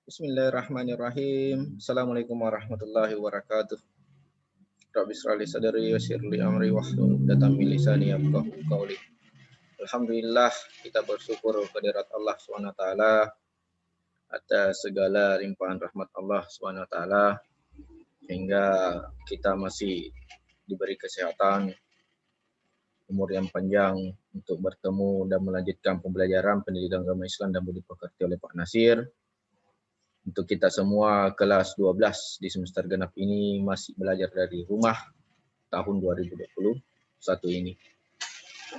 Bismillahirrahmanirrahim. Assalamualaikum warahmatullahi wabarakatuh. Rabbi israh li sadri wa yassir li amri wahlul 'uqdatam min lisani yafqahu qawli. Alhamdulillah, kita bersyukur kehadirat Allah SWT atas segala limpahan rahmat Allah SWT hingga kita masih diberi kesehatan, umur yang panjang untuk bertemu dan melanjutkan pembelajaran pendidikan agama Islam dan budi pekerti oleh Pak Nasir. Untuk kita semua kelas 12 di semester genap ini masih belajar dari rumah tahun 2021 ini.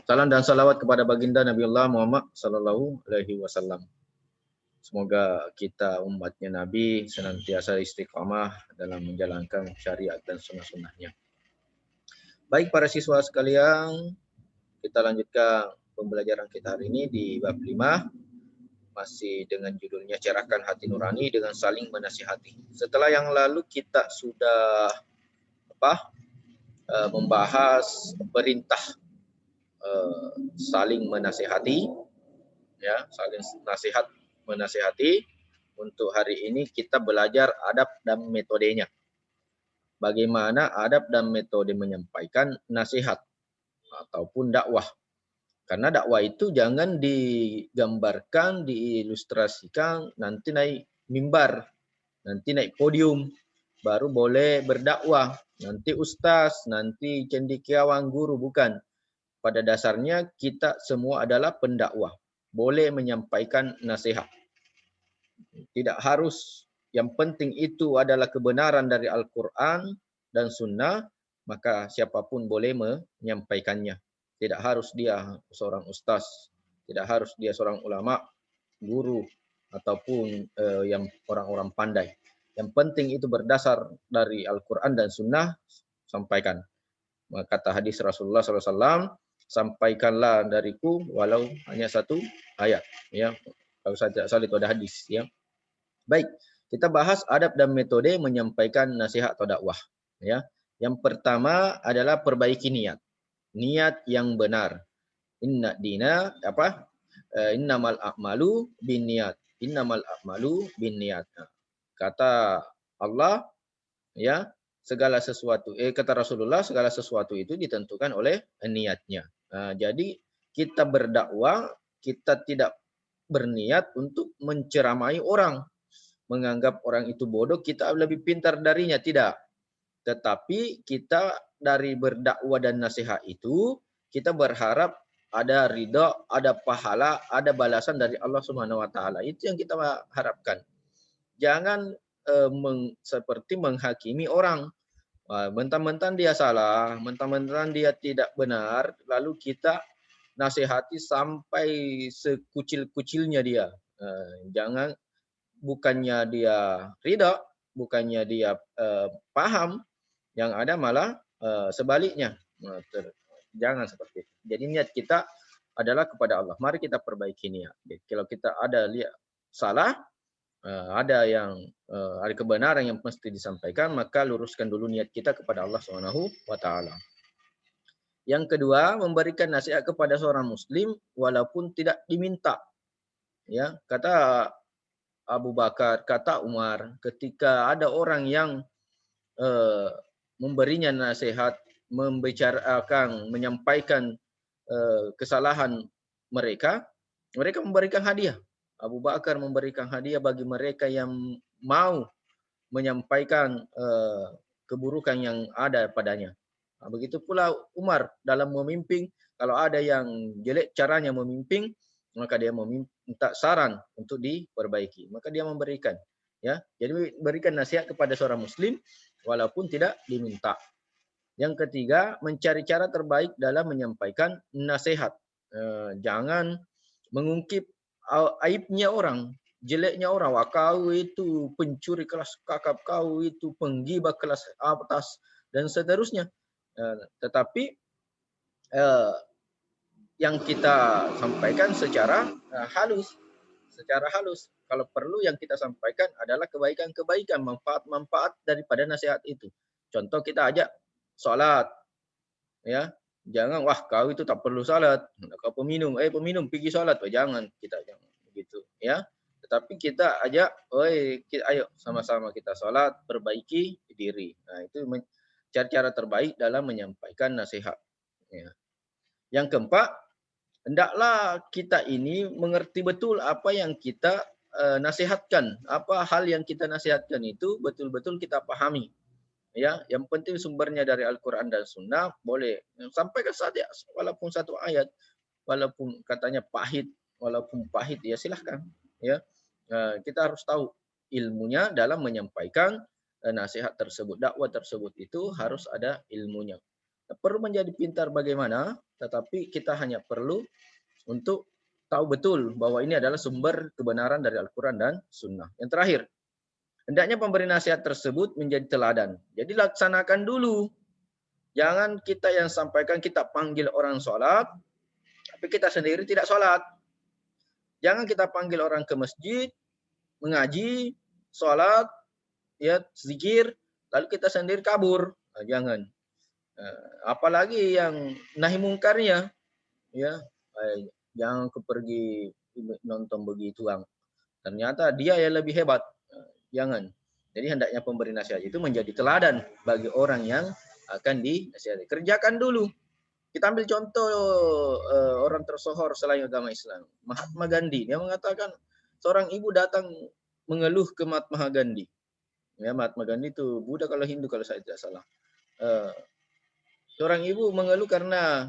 Salam dan salawat kepada baginda Nabi Allah Muhammad sallallahu alaihi wasallam. Semoga kita umatnya Nabi senantiasa istiqamah dalam menjalankan syariat dan sunnah-sunnahnya. Baik para siswa sekalian, kita lanjutkan pembelajaran kita hari ini di bab 5. Masih dengan judulnya cerahkan hati nurani dengan saling menasihati. Setelah yang lalu kita sudah membahas perintah saling menasihati, ya, saling nasihat menasihati. Untuk hari ini kita belajar adab dan metodenya. Bagaimana adab dan metode menyampaikan nasihat ataupun dakwah. Karena dakwah itu jangan digambarkan, diilustrasikan, nanti naik mimbar, nanti naik podium, baru boleh berdakwah. Nanti ustaz, nanti cendekiawan guru, bukan. Pada dasarnya kita semua adalah pendakwah. Boleh menyampaikan nasihat. Tidak harus, yang penting itu adalah kebenaran dari Al-Quran dan Sunnah, maka siapapun boleh menyampaikannya. Tidak harus dia seorang ustaz, tidak harus dia seorang ulama, guru, ataupun yang orang-orang pandai. Yang penting itu berdasar dari Al-Quran dan Sunnah, sampaikan. Kata hadis Rasulullah SAW, sampaikanlah dariku walau hanya satu ayat. Ya, kalau saya tidak salah itu ada hadis. Ya, baik. Kita bahas adab dan metode menyampaikan nasihat atau dakwah. Ya, yang pertama adalah perbaiki niat. Niat yang benar. Inna dina innamal a'malu binniyat. Innamal a'malu binniyat. Kata Allah, ya, segala sesuatu kata Rasulullah, segala sesuatu itu ditentukan oleh niatnya. Jadi kita berdakwah, kita tidak berniat untuk menceramai orang, menganggap orang itu bodoh, kita lebih pintar darinya, tidak. Tetapi kita dari berdakwah dan nasihat itu, kita berharap ada ridha, ada pahala, ada balasan dari Allah Subhanahu wa taala. Itu yang kita harapkan. Jangan seperti menghakimi orang. Mentang-mentang dia salah, mentang-mentang dia tidak benar, lalu kita nasihati sampai sekucil-kucilnya dia. Jangan, bukannya dia ridha, bukannya dia paham, yang ada malah sebaliknya. Jangan seperti itu. Jadi niat kita adalah kepada Allah. Mari kita perbaiki niat. Jadi, kalau kita ada lihat salah, ada yang ada kebenaran yang mesti disampaikan, maka luruskan dulu niat kita kepada Allah Subhanahu wa taala. Yang kedua, memberikan nasihat kepada seorang muslim walaupun tidak diminta. Ya, kata Abu Bakar, kata Umar, ketika ada orang yang memberinya nasihat, membicarakan, menyampaikan kesalahan mereka, mereka memberikan hadiah. Abu Bakar memberikan hadiah bagi mereka yang mau menyampaikan keburukan yang ada padanya. Begitu pula Umar dalam memimpin, kalau ada yang jelek caranya memimpin, maka dia meminta saran untuk diperbaiki, maka dia memberikan. Ya, jadi berikan nasihat kepada seorang muslim walaupun tidak diminta. Yang ketiga, mencari cara terbaik dalam menyampaikan nasihat. Jangan mengungkip aibnya orang, jeleknya orang. Wah, kau itu pencuri kelas kakap, kau itu penggibah kelas atas, dan seterusnya. Tetapi yang kita sampaikan secara halus. Secara halus. Kalau perlu yang kita sampaikan adalah kebaikan-kebaikan, manfaat-manfaat daripada nasihat itu. Contoh, kita ajak salat, ya. Jangan, wah kau itu tak perlu salat, kau peminum, peminum pergi salat, jangan, kita jangan begitu, ya. Tapi kita ajak, oi, ayo sama-sama kita sholat, perbaiki diri. Nah, itu cara terbaik dalam menyampaikan nasihat. Ya. Yang keempat, hendaklah kita ini mengerti betul apa yang kita nasihatkan. Apa hal yang kita nasihatkan itu betul-betul kita pahami. Ya, yang penting sumbernya dari Al-Quran dan Sunnah, boleh sampaikan saja walaupun satu ayat, walaupun katanya pahit, walaupun pahit ya silahkan. Ya, kita harus tahu ilmunya dalam menyampaikan nasihat tersebut, dakwah tersebut itu harus ada ilmunya. Perlu menjadi pintar bagaimana, tetapi kita hanya perlu untuk tahu betul bahwa ini adalah sumber kebenaran dari Al-Quran dan Sunnah. Yang terakhir, hendaknya pemberi nasihat tersebut menjadi teladan. Jadi laksanakan dulu. Jangan kita yang sampaikan, kita panggil orang sholat, tapi kita sendiri tidak sholat. Jangan kita panggil orang ke masjid, mengaji, sholat, ya zikir, lalu kita sendiri kabur. Nah, jangan. Apalagi yang nahi mungkarnya, ya jangan pergi nonton begitu, ternyata dia yang lebih hebat. Jangan. Jadi hendaknya pemberi nasihat itu menjadi teladan bagi orang yang akan dinasihati. Kerjakan dulu. Kita ambil contoh orang tersohor selain agama Islam, Mahatma Gandhi. Dia mengatakan seorang ibu datang mengeluh ke Mahatma Gandhi. Ya, Mahatma Gandhi itu Buddha kalau Hindu kalau saya tidak salah. Seorang ibu mengeluh karena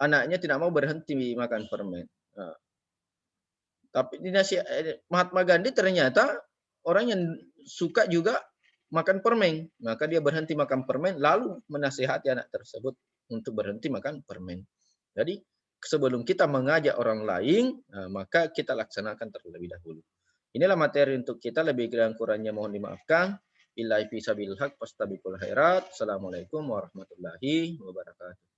anaknya tidak mau berhenti makan permen. Tapi Mahatma Gandhi ternyata orang yang suka juga makan permen. Maka dia berhenti makan permen, lalu menasihati anak tersebut untuk berhenti makan permen. Jadi sebelum kita mengajak orang lain, maka kita laksanakan terlebih dahulu. Inilah materi untuk kita, lebih kurang-kurangnya mohon dimaafkan. Billahi fi sabilil haq fastabiqul khairat. Assalamualaikum warahmatullahi wabarakatuh.